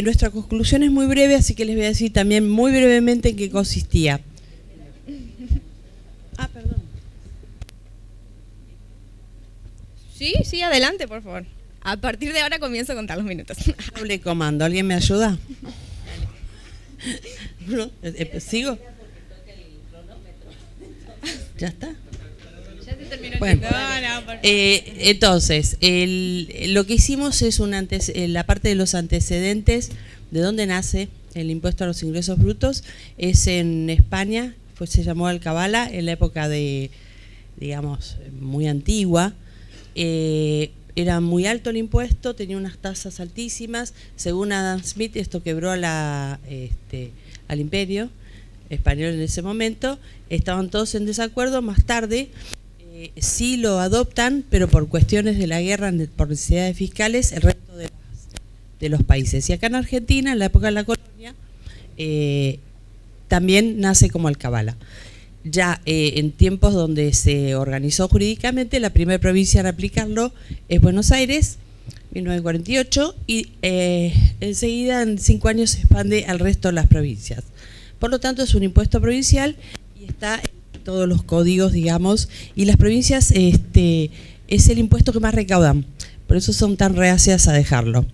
Nuestra conclusión es muy breve, así que les voy a decir también muy brevemente en qué consistía. Perdón. Sí, adelante, por favor. A partir de ahora comienzo a contar los minutos. Doble comando, ¿alguien me ayuda? ¿No? ¿Sigo? ¿Ya está? Ya se terminó el Bueno, tiempo. entonces, lo que hicimos es la parte de los antecedentes, de dónde nace el impuesto a los ingresos brutos, es en España, se llamó alcabala, en la época de, digamos, muy antigua. Era muy alto el impuesto, tenía unas tasas altísimas. Según Adam Smith, esto quebró al imperio español en ese momento. Estaban todos en desacuerdo. Más tarde sí lo adoptan, pero por cuestiones de la guerra, por necesidades fiscales, el resto de los países. Y acá en Argentina, en la época de la colonia, también nace como alcabala. Ya en tiempos donde se organizó jurídicamente, la primera provincia en aplicarlo es Buenos Aires, 1948, y enseguida en 5 años se expande al resto de las provincias. Por lo tanto, es un impuesto provincial y está en todos los códigos, digamos, y las provincias es el impuesto que más recaudan, por eso son tan reacias a dejarlo.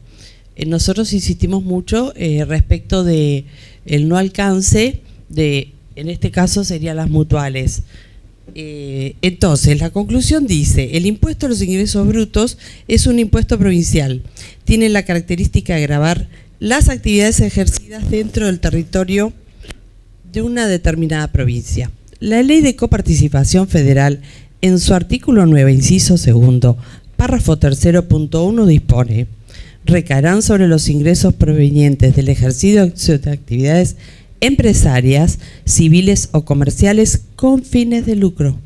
Nosotros insistimos mucho respecto de el no alcance de, en este caso serían las mutuales. Entonces, la conclusión dice: el impuesto a los ingresos brutos es un impuesto provincial. Tiene la característica de gravar las actividades ejercidas dentro del territorio de una determinada provincia. La Ley de Coparticipación Federal, en su artículo 9, inciso segundo, párrafo tercero, punto 1, dispone: recaerán sobre los ingresos provenientes del ejercicio de actividades empresarias, civiles o comerciales con fines de lucro,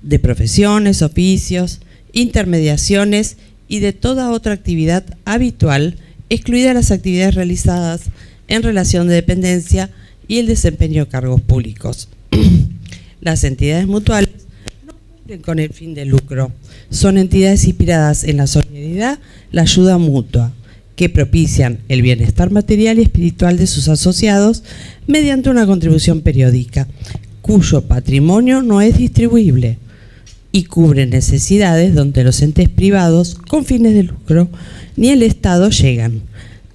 de profesiones, oficios, intermediaciones y de toda otra actividad habitual, excluidas las actividades realizadas en relación de dependencia y el desempeño de cargos públicos. Las entidades mutuales no cumplen con el fin de lucro, son entidades inspiradas en la solidaridad, la ayuda mutua, que propician el bienestar material y espiritual de sus asociados mediante una contribución periódica, cuyo patrimonio no es distribuible y cubre necesidades donde los entes privados con fines de lucro ni el Estado llegan.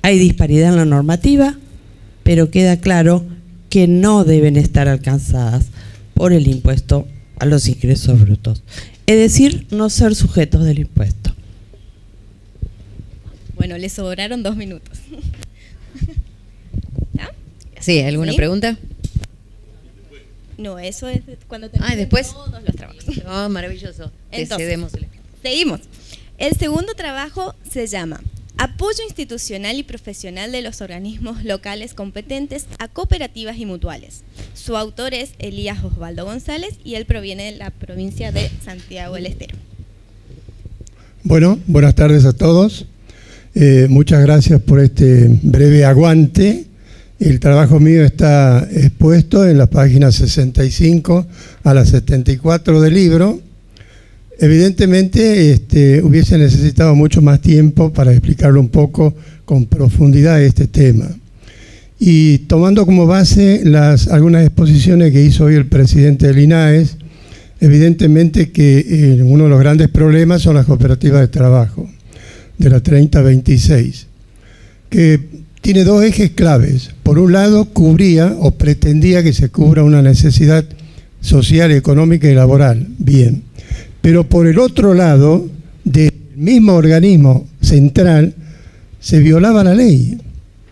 Hay disparidad en la normativa, pero queda claro que no deben estar alcanzadas por el impuesto a los ingresos brutos, es decir, no ser sujetos del impuesto. Bueno, le sobraron 2 minutos. ¿Ya? Sí, ¿alguna pregunta? No, eso es cuando terminen después todos los trabajos. Oh, maravilloso. Entonces, Cedemos. seguimos. El segundo trabajo se llama Apoyo institucional y profesional de los organismos locales competentes a cooperativas y mutuales. Su autor es Elías Osvaldo González y él proviene de la provincia de Santiago del Estero. Bueno, buenas tardes a todos. Muchas gracias por este breve aguante. El trabajo mío está expuesto en las páginas 65 a las 74 del libro. Evidentemente hubiese necesitado mucho más tiempo para explicarlo un poco con profundidad este tema. Y tomando como base algunas exposiciones que hizo hoy el presidente del INAES, evidentemente que uno de los grandes problemas son las cooperativas de trabajo de la 3026, que tiene 2 ejes claves. Por un lado, cubría o pretendía que se cubra una necesidad social, económica y laboral. Bien. Pero por el otro lado, del mismo organismo central, se violaba la ley.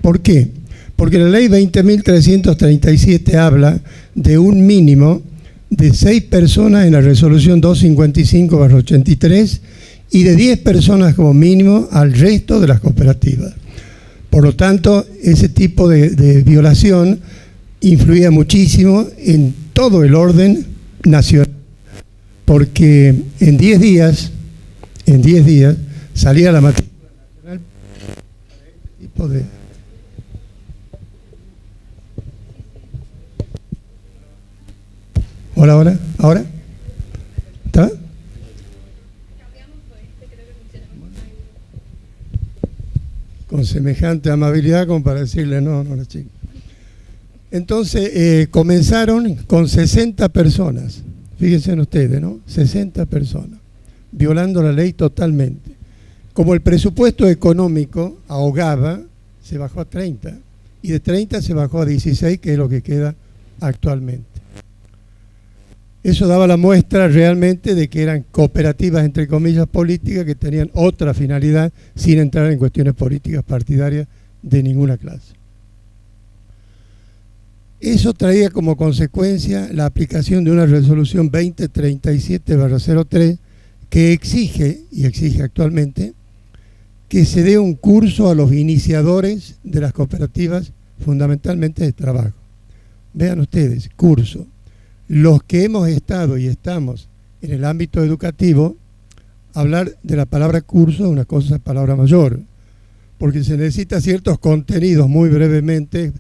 ¿Por qué? Porque la ley 20.337 habla de un mínimo de 6 personas en la resolución 255/83 y de 10 personas como mínimo al resto de las cooperativas. Por lo tanto, ese tipo de violación influía muchísimo en todo el orden nacional, porque en 10 días salía la matrícula nacional para este tipo de... Hola, ¿ahora? ¿Está? con semejante amabilidad como para decirle no, la chica. Entonces comenzaron con 60 personas, fíjense ustedes, ¿no? 60 personas, violando la ley totalmente. Como el presupuesto económico ahogaba, se bajó a 30, y de 30 se bajó a 16, que es lo que queda actualmente. Eso daba la muestra realmente de que eran cooperativas, entre comillas, políticas, que tenían otra finalidad sin entrar en cuestiones políticas partidarias de ninguna clase. Eso traía como consecuencia la aplicación de una resolución 2037/03 que exige, y exige actualmente, que se dé un curso a los iniciadores de las cooperativas, fundamentalmente de trabajo. Vean ustedes, curso. Los que hemos estado y estamos en el ámbito educativo, hablar de la palabra curso es una cosa, palabra mayor, porque se necesita ciertos contenidos muy brevemente,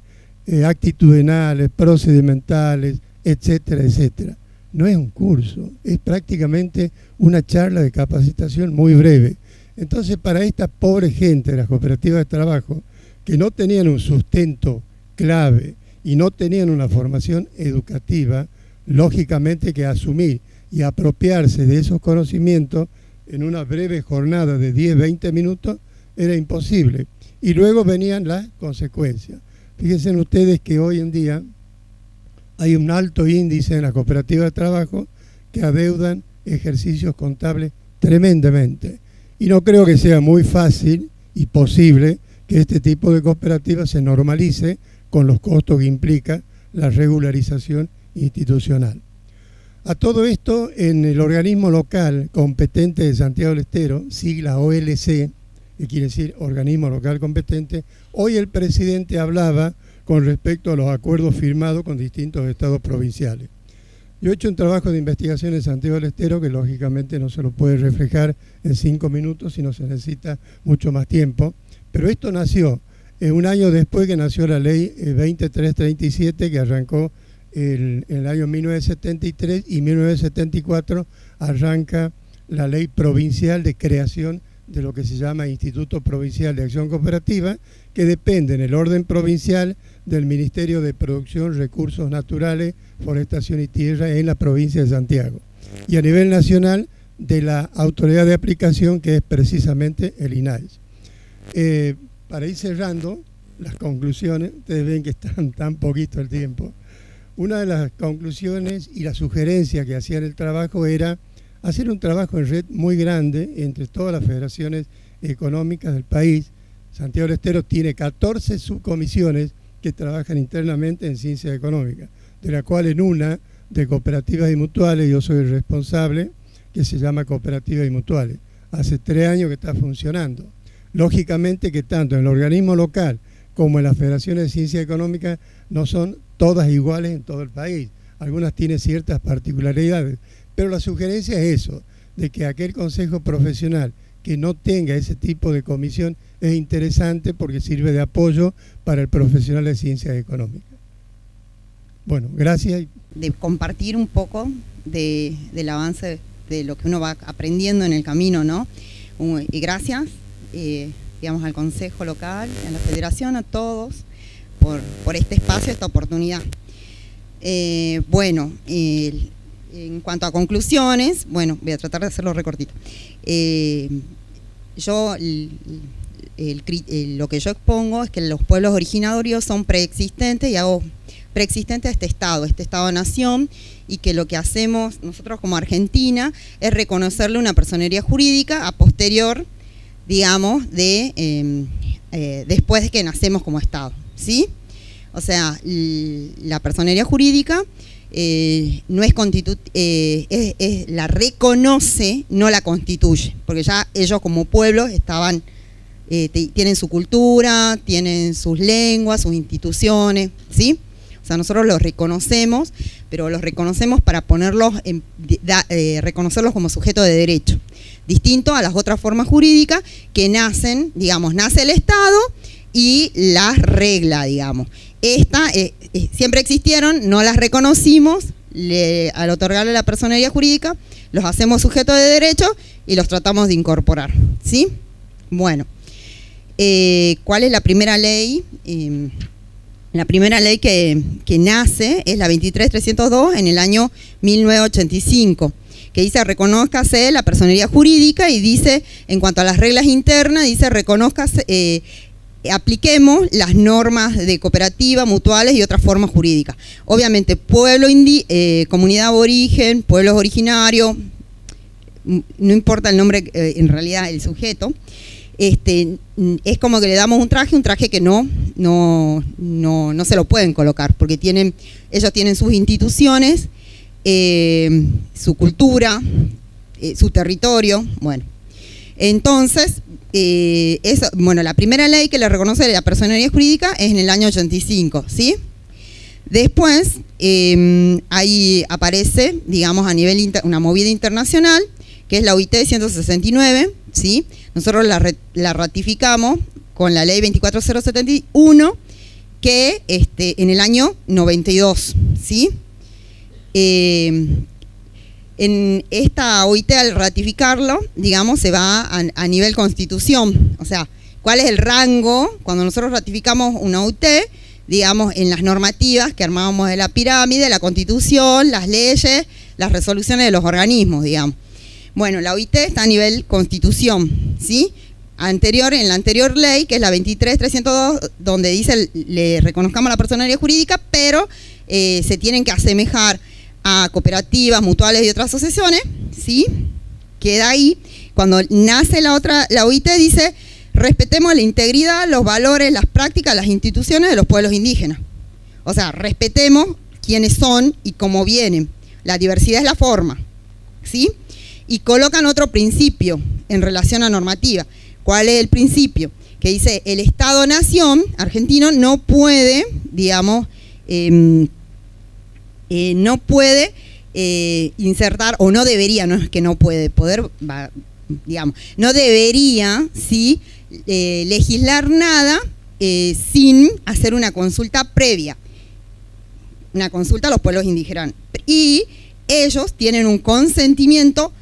actitudinales, procedimentales, etcétera, etcétera. No es un curso, es prácticamente una charla de capacitación muy breve. Entonces, para esta pobre gente de las cooperativas de trabajo, que no tenían un sustento clave y no tenían una formación educativa, lógicamente que asumir y apropiarse de esos conocimientos en una breve jornada de 10-20 minutos era imposible. Y luego venían las consecuencias. Fíjense ustedes que hoy en día hay un alto índice en las cooperativas de trabajo que adeudan ejercicios contables tremendamente. Y no creo que sea muy fácil y posible que este tipo de cooperativas se normalice con los costos que implica la regularización institucional. A todo esto, en el organismo local competente de Santiago del Estero, sigla OLC, que quiere decir Organismo Local Competente, hoy el presidente hablaba con respecto a los acuerdos firmados con distintos estados provinciales. Yo he hecho un trabajo de investigación en Santiago del Estero que lógicamente no se lo puede reflejar en 5 minutos, sino se necesita mucho más tiempo, pero esto nació un año después que nació la ley 2337, que arrancó en el año 1973, y en 1974 arranca la ley provincial de creación de lo que se llama Instituto Provincial de Acción Cooperativa, que depende en el orden provincial del Ministerio de Producción, Recursos Naturales, Forestación y Tierra en la provincia de Santiago, y a nivel nacional de la autoridad de aplicación, que es precisamente el INAES. Para ir cerrando las conclusiones, ustedes ven que están tan poquito el tiempo. Una de las conclusiones y la sugerencia que hacían el trabajo era hacer un trabajo en red muy grande entre todas las federaciones económicas del país. Santiago del Estero tiene 14 subcomisiones que trabajan internamente en ciencias económicas, de la cual en una de cooperativas y mutuales yo soy el responsable, que se llama Cooperativas y Mutuales. Hace 3 años que está funcionando. Lógicamente que tanto en el organismo local como en las federaciones de ciencias económicas no son todas iguales en todo el país. Algunas tienen ciertas particularidades, pero la sugerencia es eso, de que aquel consejo profesional que no tenga ese tipo de comisión es interesante porque sirve de apoyo para el profesional de ciencias económicas. Bueno, gracias. De compartir un poco del avance de lo que uno va aprendiendo en el camino, ¿no? Y gracias, digamos, al Consejo Local, a la Federación, a todos, por este espacio, esta oportunidad. Bueno, en cuanto a conclusiones, bueno, voy a tratar de hacerlo recortito. Lo que yo expongo es que los pueblos originarios son preexistentes y hago preexistente a este Estado-nación, y que lo que hacemos nosotros como Argentina es reconocerle una personería jurídica a posterior, digamos, después de que nacemos como Estado, ¿sí? O sea, la personería jurídica no es la reconoce, no la constituye, porque ya ellos como pueblo estaban, tienen su cultura, tienen sus lenguas, sus instituciones, ¿sí? O sea, nosotros los reconocemos, pero los reconocemos para reconocerlos como sujeto de derecho, distinto a las otras formas jurídicas que nacen, digamos, nace el Estado y las regla, digamos. Siempre existieron, no las reconocimos, al otorgarle la personería jurídica, los hacemos sujetos de derecho y los tratamos de incorporar, ¿sí? Bueno, ¿Cuál es la primera ley? La primera ley que nace es la 23.302 en el año 1985, que dice reconózcase la personería jurídica, y dice, en cuanto a las reglas internas, dice reconózcase, apliquemos las normas de cooperativa, mutuales y otras formas jurídicas. Obviamente, comunidad aborigen, pueblos originarios, no importa el nombre, en realidad el sujeto, es como que le damos un traje que no se lo pueden colocar, porque ellos tienen sus instituciones, su cultura, su territorio. Bueno, entonces, la primera ley que le reconoce la personería jurídica es en el año 85, ¿sí? Después, ahí aparece, digamos, a nivel una movida internacional, que es la OIT 169, ¿sí? Nosotros la ratificamos con la ley 24071, que en el año 92, ¿sí? En esta OIT, al ratificarlo, digamos, se va a nivel constitución. O sea, ¿cuál es el rango? Cuando nosotros ratificamos una OIT, digamos, en las normativas que armábamos de la pirámide, la constitución, las leyes, las resoluciones de los organismos, digamos. Bueno, la OIT está a nivel constitución, ¿sí? En la anterior ley, que es la 23.302, donde dice le reconozcamos la personería jurídica, pero se tienen que asemejar a cooperativas, mutuales y otras asociaciones, ¿sí? Queda ahí. Cuando nace la OIT dice, respetemos la integridad, los valores, las prácticas, las instituciones de los pueblos indígenas. O sea, respetemos quiénes son y cómo vienen. La diversidad es la forma, ¿sí? Y colocan otro principio en relación a normativa. ¿Cuál es el principio? Que dice, el Estado-Nación argentino no puede, digamos, no puede insertar, o no debería, no es que no puede, digamos, no debería, ¿sí?, legislar nada sin hacer una consulta previa, una consulta a los pueblos indígenas. Y ellos tienen un consentimiento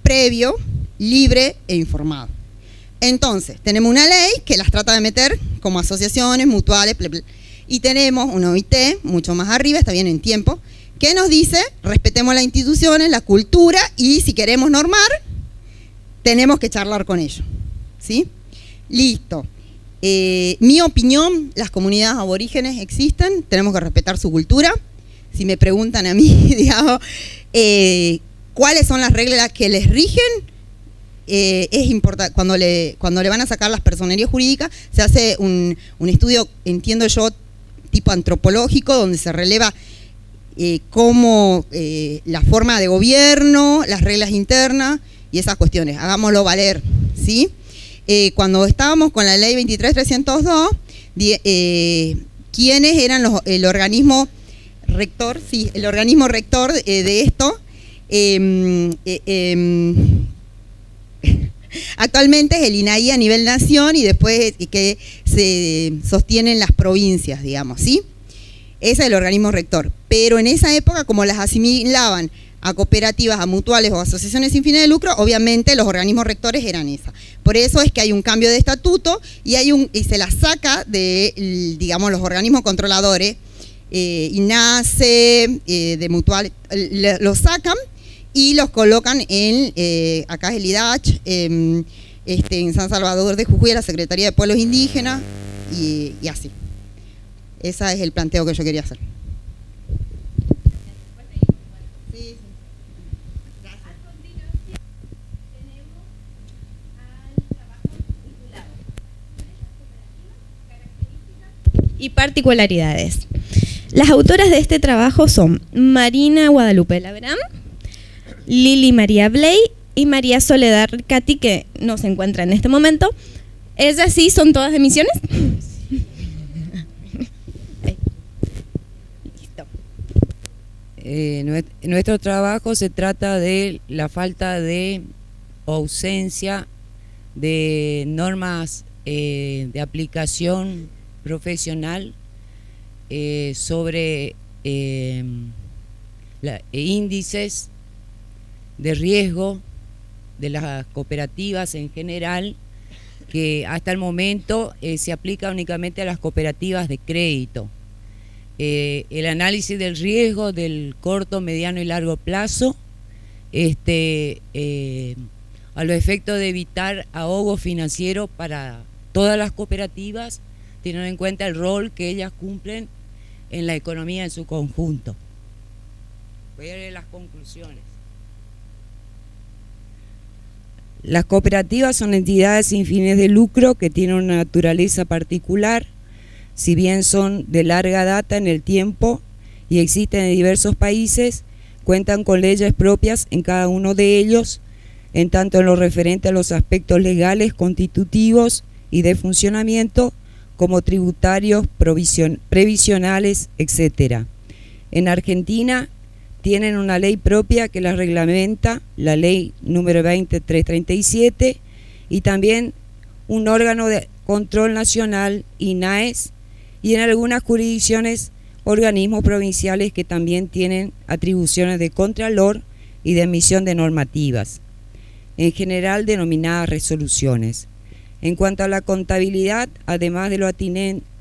previo, libre e informado. Entonces, tenemos una ley que las trata de meter como asociaciones, mutuales, y tenemos una OIT mucho más arriba, está bien en tiempo, que nos dice, respetemos las instituciones, la cultura, y si queremos normar, tenemos que charlar con ellos, ¿sí? Listo. Mi opinión, las comunidades aborígenes existen, tenemos que respetar su cultura. Si me preguntan a mí, digamos, ¿cuáles son las reglas que les rigen? Es importante, cuando le van a sacar las personerías jurídicas, se hace un estudio, entiendo yo, tipo antropológico, donde se releva cómo la forma de gobierno, las reglas internas y esas cuestiones. Hagámoslo valer, ¿sí? Cuando estábamos con la ley 23.302, ¿quiénes eran el organismo rector? Sí, el organismo rector de esto. Actualmente es el INAI a nivel nación, y después que se sostienen las provincias, digamos, ¿sí? Ese es el organismo rector. Pero en esa época, como las asimilaban a cooperativas, a mutuales o asociaciones sin fines de lucro, obviamente los organismos rectores eran esas. Por eso es que hay un cambio de estatuto y se las saca de, digamos, los organismos controladores, INACE, de mutuales, los sacan y los colocan en, acá es el IDACH, en San Salvador de Jujuy, la Secretaría de Pueblos Indígenas, y así. Ese es el planteo que yo quería hacer. Sí, gracias. A continuación tenemos al trabajo titulado Características y particularidades. Las autoras de este trabajo son Marina Guadalupe Laverán, Lili María Bley y María Soledad Ricati, que no se encuentra en este momento. ¿Esas sí son todas de Misiones? Nuestro trabajo se trata de la falta de ausencia de normas de aplicación profesional sobre índices de riesgo de las cooperativas en general que hasta el momento se aplica únicamente a las cooperativas de crédito. El análisis del riesgo del corto, mediano y largo plazo, a los efectos de evitar ahogo financiero para todas las cooperativas, teniendo en cuenta el rol que ellas cumplen en la economía en su conjunto. Voy a leer las conclusiones. Las cooperativas son entidades sin fines de lucro que tienen una naturaleza particular, si bien son de larga data en el tiempo y existen en diversos países, cuentan con leyes propias en cada uno de ellos, en tanto en lo referente a los aspectos legales, constitutivos y de funcionamiento, como tributarios, previsionales, etc. En Argentina tienen una ley propia que las reglamenta, la ley número 20337, y también un órgano de control nacional, INAES, y en algunas jurisdicciones organismos provinciales que también tienen atribuciones de contralor y de emisión de normativas, en general denominadas resoluciones. En cuanto a la contabilidad, además de lo atinente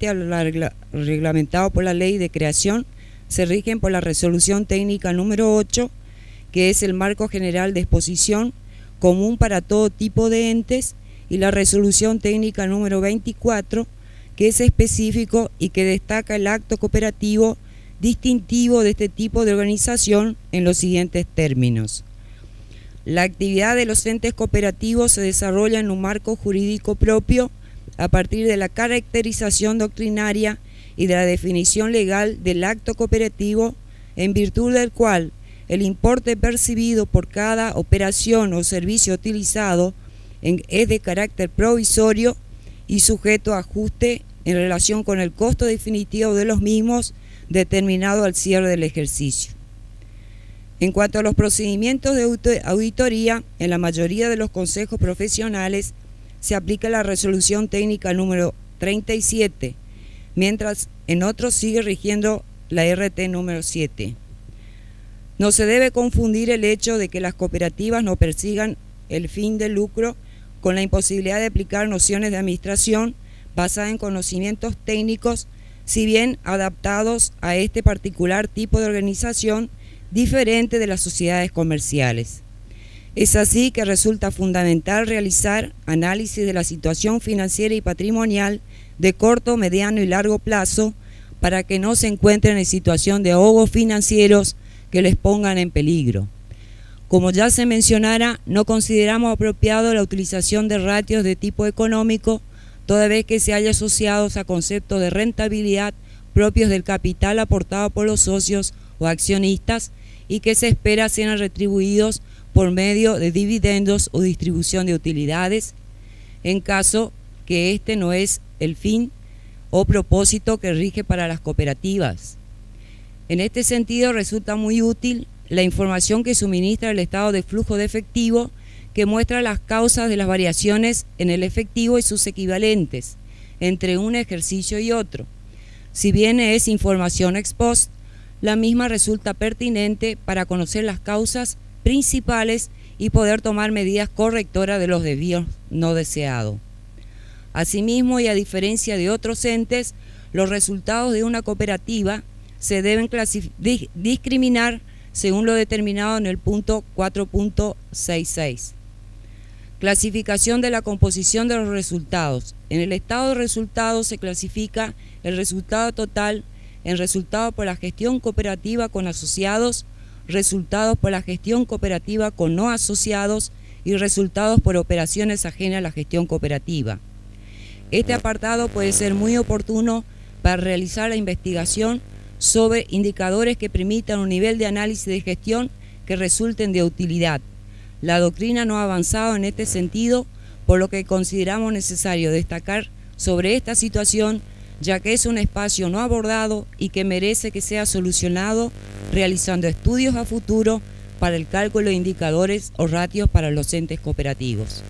a lo reglamentado por la ley de creación, se rigen por la resolución técnica número 8, que es el marco general de exposición común para todo tipo de entes, y la resolución técnica número 24, que es específico y que destaca el acto cooperativo distintivo de este tipo de organización en los siguientes términos. La actividad de los entes cooperativos se desarrolla en un marco jurídico propio a partir de la caracterización doctrinaria y de la definición legal del acto cooperativo, en virtud del cual el importe percibido por cada operación o servicio utilizado es de carácter provisorio y sujeto a ajuste en relación con el costo definitivo de los mismos determinado al cierre del ejercicio. En cuanto a los procedimientos de auditoría, en la mayoría de los consejos profesionales se aplica la resolución técnica número 37, mientras en otros sigue rigiendo la RT número 7. No se debe confundir el hecho de que las cooperativas no persigan el fin de lucro con la imposibilidad de aplicar nociones de administración basadas en conocimientos técnicos, si bien adaptados a este particular tipo de organización diferente de las sociedades comerciales. Es así que resulta fundamental realizar análisis de la situación financiera y patrimonial de corto, mediano y largo plazo para que no se encuentren en situación de ahogos financieros que les pongan en peligro. Como ya se mencionara, no consideramos apropiado la utilización de ratios de tipo económico, toda vez que se haya asociados a conceptos de rentabilidad propios del capital aportado por los socios o accionistas y que se espera sean retribuidos por medio de dividendos o distribución de utilidades, en caso que este no es el fin o propósito que rige para las cooperativas. En este sentido, resulta muy útil la información que suministra el estado de flujo de efectivo, que muestra las causas de las variaciones en el efectivo y sus equivalentes entre un ejercicio y otro. Si bien es información ex post, la misma resulta pertinente para conocer las causas principales y poder tomar medidas correctoras de los desvíos no deseados. Asimismo, y a diferencia de otros entes, los resultados de una cooperativa se deben discriminar según lo determinado en el punto 4.66. Clasificación de la composición de los resultados. En el estado de resultados se clasifica el resultado total en resultados por la gestión cooperativa con asociados, resultados por la gestión cooperativa con no asociados y resultados por operaciones ajenas a la gestión cooperativa. Este apartado puede ser muy oportuno para realizar la investigación sobre indicadores que permitan un nivel de análisis de gestión que resulten de utilidad. La doctrina no ha avanzado en este sentido, por lo que consideramos necesario destacar sobre esta situación, ya que es un espacio no abordado y que merece que sea solucionado realizando estudios a futuro para el cálculo de indicadores o ratios para los entes cooperativos.